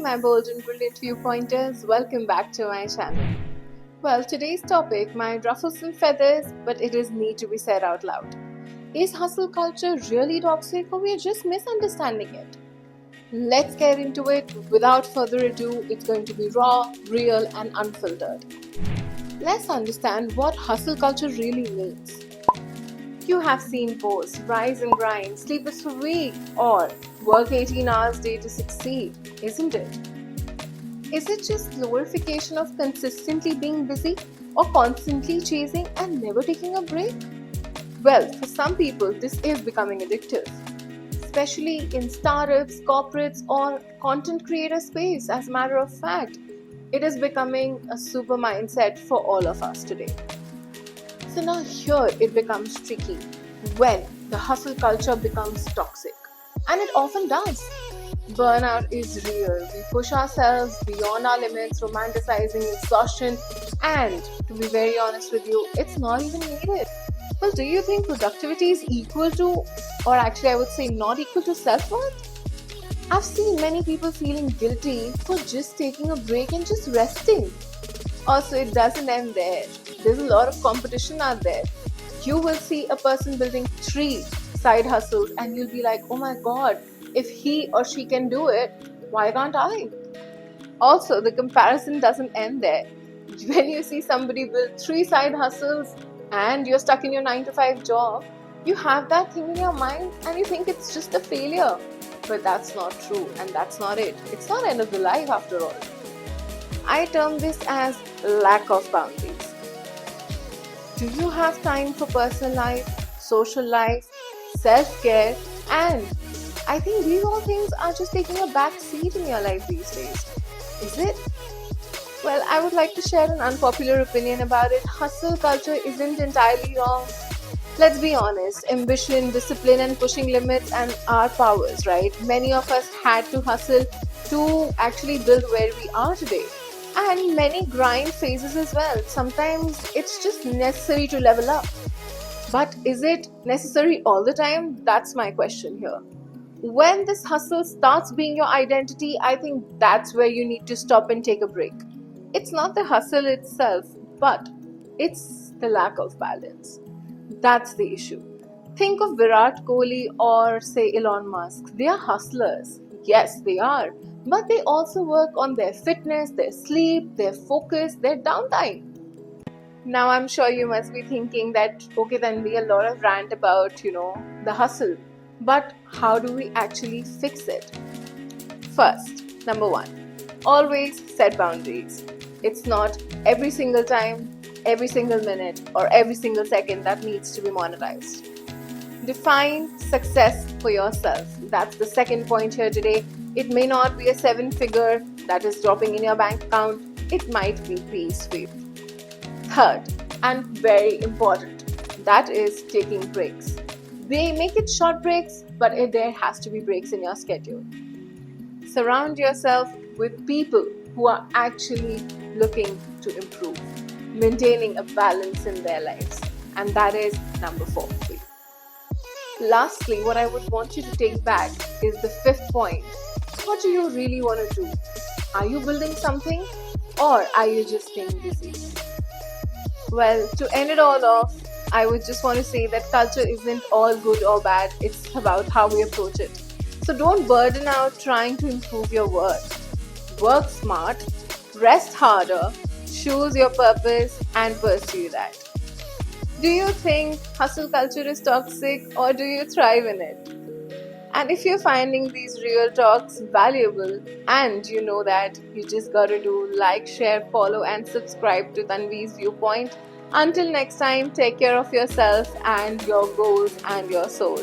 my bold and brilliant viewpointers, welcome back to my channel. Well, today's topic might ruffle some feathers, but it is need to be said out loud. Is hustle culture really toxic or we are just misunderstanding it? Let's get into it. Without further ado, it's going to be raw, real and unfiltered. Let's understand what hustle culture really means. You have seen posts, rise and grind, sleepless for week, or work 18 hours a day to succeed, isn't it? Is it just glorification of consistently being busy or constantly chasing and never taking a break? Well, for some people, this is becoming addictive, especially in startups, corporates, or content creator space. As a matter of fact, it is becoming a super mindset for all of us today. So now here it becomes tricky when the hustle culture becomes toxic. And it often does. Burnout is real. We push ourselves beyond our limits, romanticizing exhaustion, and to be very honest with you, it's not even needed. Well, do you think productivity is equal to, or actually I would say not equal to self-worth? I've seen many people feeling guilty for just taking a break and just resting. Also, it doesn't end there. There's a lot of competition out there. You will see a person building 3 side hustles and you'll be like, oh my god, if he or she can do it, why can't I? Also, the comparison doesn't end there. When you see somebody build 3 side hustles and you're stuck in your 9 to 5 job, you have that thing in your mind and you think it's just a failure. But that's not true and that's not it. It's not end of the life after all. I term this as lack of boundaries. Do you have time for personal life, social life, self-care, and I think these all things are just taking a back seat in your life these days. Is it? Well, I would like to share an unpopular opinion about it. Hustle culture isn't entirely wrong. Let's be honest, ambition, discipline and pushing limits and our powers, right? Many of us had to hustle to actually build where we are today. And many grind phases as well. Sometimes it's just necessary to level up. But is it necessary all the time? That's my question here. When this hustle starts being your identity, I think that's where you need to stop and take a break. It's not the hustle itself, but it's the lack of balance. That's the issue. Think of Virat Kohli or say Elon Musk. They are hustlers. Yes, they are. But they also work on their fitness, their sleep, their focus, their downtime. Now I'm sure you must be thinking that, okay, then be a lot of rant about, the hustle. But how do we actually fix it? First, number 1, always set boundaries. It's not every single time, every single minute, or every single second that needs to be monetized. Define success for yourself. That's the second point here today. It may not be a 7-figure that is dropping in your bank account. It might be peace for you. Third, and very important, that is taking breaks. They make it short breaks, but there has to be breaks in your schedule. Surround yourself with people who are actually looking to improve, maintaining a balance in their lives. And that is number 4 for you. Lastly, what I would want you to take back is the 5th point. What do you really want to do? Are you building something or are you just staying busy? Well, to end it all off, I would just want to say that culture isn't all good or bad. It's about how we approach it. So don't burden out trying to improve your worth. Work smart, rest harder, choose your purpose and pursue that. Do you think hustle culture is toxic or do you thrive in it? And if you're finding these real talks valuable and you know that, you just gotta do like, share, follow and subscribe to Tanvi's Viewpoint. Until next time, take care of yourself and your goals and your soul.